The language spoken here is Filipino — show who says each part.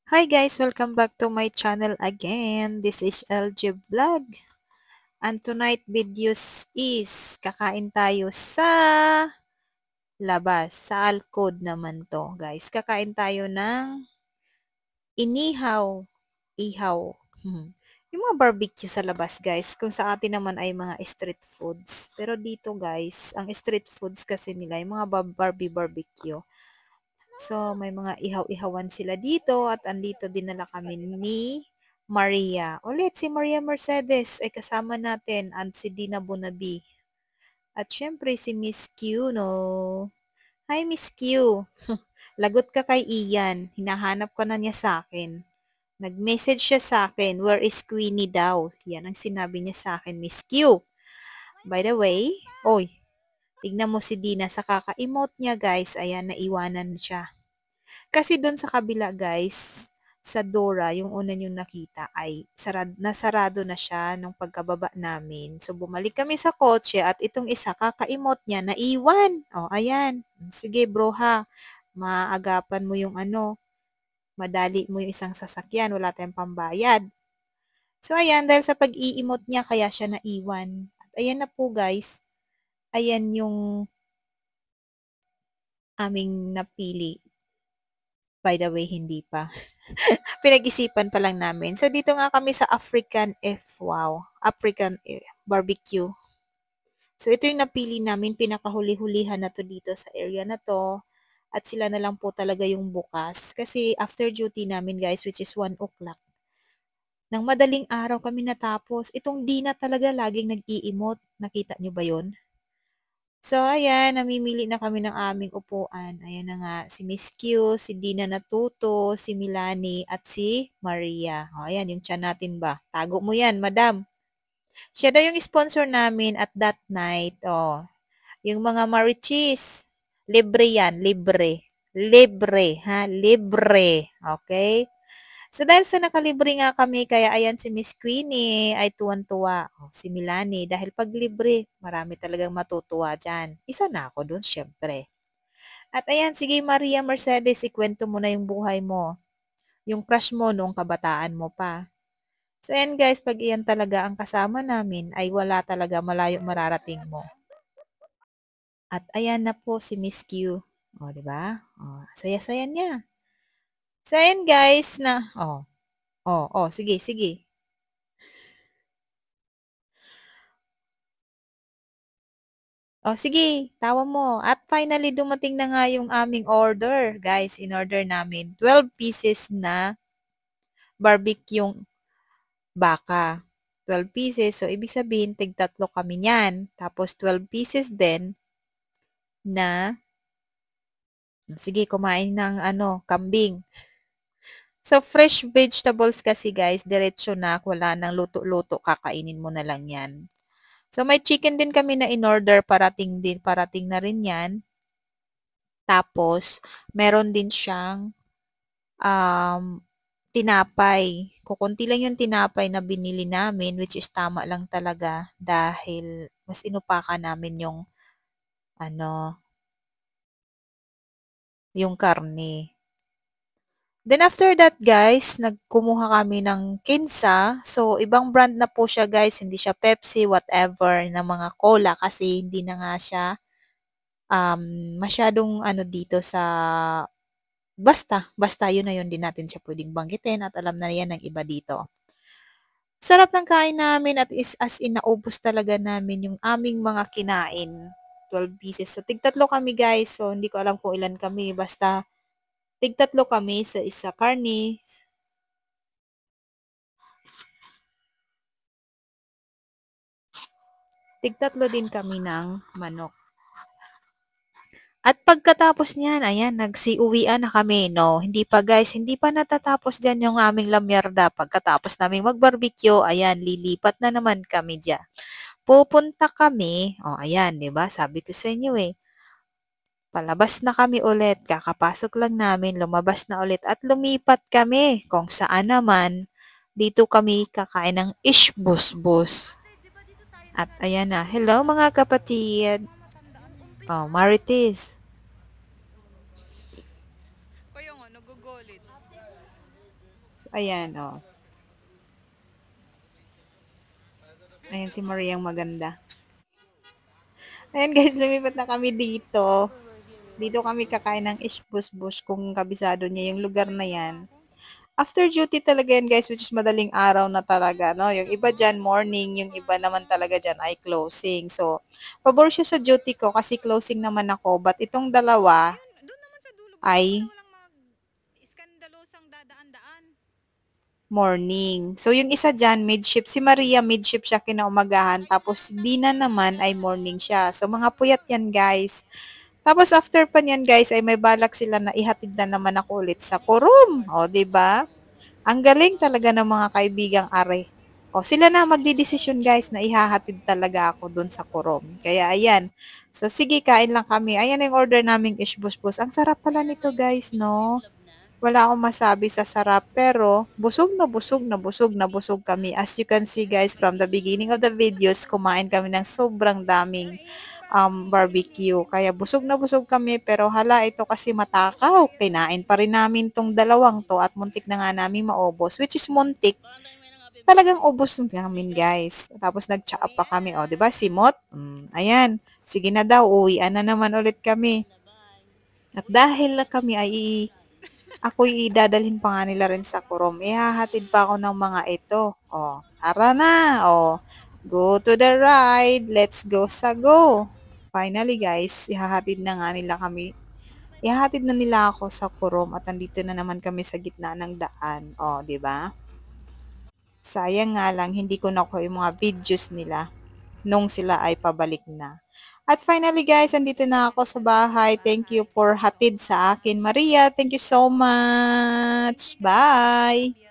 Speaker 1: Hi guys, welcome back to my channel again. This is LG Vlog. And tonight videos is kakain tayo sa labas. Sa Alcod naman to guys. Kakain tayo ng inihaw. Ihaw. Yung mga barbecue sa labas guys. Kung sa atin naman ay mga street foods. Pero dito guys, ang street foods kasi nila yung mga barbecue. So, may mga ihaw-ihawan sila dito at andito dinala kami ni Maria. Ulit, si Maria Mercedes ay kasama natin at si Dina Bonabi. At syempre si Miss Q, no? Hi, Miss Q. Lagot ka kay Ian. Hinahanap ka na niya sa akin. Nag-message siya sa akin, where is Queenie daw? Yan ang sinabi niya sa akin, Miss Q. By the way, oy, tignan mo si Dina sa kaka-emote niya guys. Ayan, naiwanan siya. Kasi doon sa kabila guys, sa Dora, yung una yung nakita ay nasarado na siya nung pagkababa namin. So bumalik kami sa kotse at itong isa kakaimot niya naiwan. Oh, ayan. Sige bro ha. Maagapan mo yung madali mo yung isang sasakyan, wala tayong pambayad. So ayan, dahil sa pag-iimot niya kaya siya naiwan. At ayan na po guys. Ayan yung aming napili. By the way, hindi pa. Pinag-isipan pa lang namin. So, dito nga kami sa African wow, African barbecue. So, ito yung napili namin, pinakahuli-hulihan na to dito sa area na to. At sila na lang po talaga yung bukas. Kasi after duty namin guys, which is 1 o'clock, nang madaling araw kami natapos. Itong Dina talaga laging nag-iimot. Nakita nyo ba yon? So, ayan, namimili na kami ng aming upuan. Ayan na nga, si Miss Q, si Dina Natuto, si Milani, at si Maria. O, ayan, yung tiyan natin ba? Tago mo yan, madam. Siya daw yung sponsor namin at that night. O, yung mga marichis. Libre yan, libre. Libre, ha? Libre. Okay? So, dahil sa nakalibre nga kami, kaya ayan si Miss Queenie ay tuwan-tuwa. O, si Milani, dahil pag libre, marami talagang matutuwa dyan. Isa na ako dun, syempre. At ayan, sige Maria Mercedes, ikwento mo na yung buhay mo. Yung crush mo noong kabataan mo pa. So, ayan guys, pag iyan talaga ang kasama namin, ay wala talaga malayo mararating mo. At ayan na po si Miss Q. O, di ba? O, saya-saya niya. So, ayan guys na, sige, sige. Oh, sige, tawa mo. At finally, dumating na nga yung aming order. Guys, in-order namin 12 pieces na barbecue yung baka. 12 pieces. So, ibig sabihin, tig-tatlo kami niyan. Tapos, 12 pieces din na, sige, kumain ng kambing. So, fresh vegetables kasi guys, diretso na. Wala nang luto-luto. Kakainin mo na lang yan. So, may chicken din kami na in-order. Parating na rin yan. Tapos, meron din siyang tinapay. Kukunti lang yung tinapay na binili namin, which is tama lang talaga dahil mas inupakan namin yung karne. Then after that guys, nagkumuha kami ng Kinsa. So, ibang brand na po siya guys. Hindi siya Pepsi, whatever, na mga cola kasi hindi na nga siya masyadong dito sa basta yun na yun din natin siya pwedeng banggitin at alam na yan ng iba dito. Sarap ng kain namin at as in naubos talaga namin yung aming mga kinain. 12 pieces. So, tigtatlo kami guys. So, hindi ko alam kung ilan kami. Basta, tigtatlo kami sa isa karne. Tigtatlo din kami ng manok. At pagkatapos niyan, ayan, nagsiuwian na kami, no? Hindi pa guys, hindi pa natatapos dyan yung aming lamyarda. Pagkatapos naming mag-barbecue, ayan, lilipat na naman kami dyan. Pupunta kami, ayan, di ba? Sabi ko sa inyo eh, palabas na kami ulit, kakapasok lang namin, lumabas na ulit at lumipat kami kung saan naman dito kami kakain ng ishbus-bus. At ayan na, hello mga kapatid. Oh, Marites.
Speaker 2: Kaya nga, nagugulit.
Speaker 1: So, ayan, oh. Ayan si Mariang maganda. Ayan guys, lumipat na kami dito. Dito kami kakain ng ishbus-bus kung kabisado niya yung lugar na yan. After duty talaga yan guys, which is madaling araw na talaga, no? Yung iba dyan morning, yung iba naman talaga dyan ay closing. So, pabor siya sa duty ko kasi closing naman ako. But itong dalawa ay morning. So, yung isa dyan, midship. Si Maria, midship siya kinaumagahan. Tapos, Dina naman ay morning siya. So, mga puyat yan guys. Tapos after pa niyan guys ay may balak sila na ihatid na naman ako ulit sa Corom. O, 'di ba? Ang galing talaga ng mga kaibigang are. O, sila na magdedesisyon guys na ihahatid talaga ako dun sa Corom. Kaya ayan. So sige, kain lang kami. Ayan yung order naming ishbus-bus. Ang sarap pala nito guys, no? Wala akong masabi sa sarap pero busog na busog na busog na busog kami. As you can see guys from the beginning of the videos, kumain kami ng sobrang daming barbecue. Kaya busog na busog kami pero hala ito kasi matakaw. Kinain pa rin namin tong dalawang to at muntik na nga namin maubos, which is muntik. Talagang ubos namin guys. Tapos nag-chat pa kami. O, 'di ba simot? Ayan. Sige na daw, uwian na naman ulit kami. At dahil na kami ay ako'y dadalhin pa nga nila rin sa Corom. Ihahatid pa ako ng mga ito. O, tara na. O, go to the ride. Let's go sa go. Finally guys, ihahatid na nga nila kami. Ihahatid na nila ako sa Corom at nandito na naman kami sa gitna ng daan. O, di ba? Sayang nga lang, hindi ko nakuha yung mga videos nila nung sila ay pabalik na. At finally guys, andito na ako sa bahay. Thank you for hatid sa akin, Maria. Thank you so much. Bye!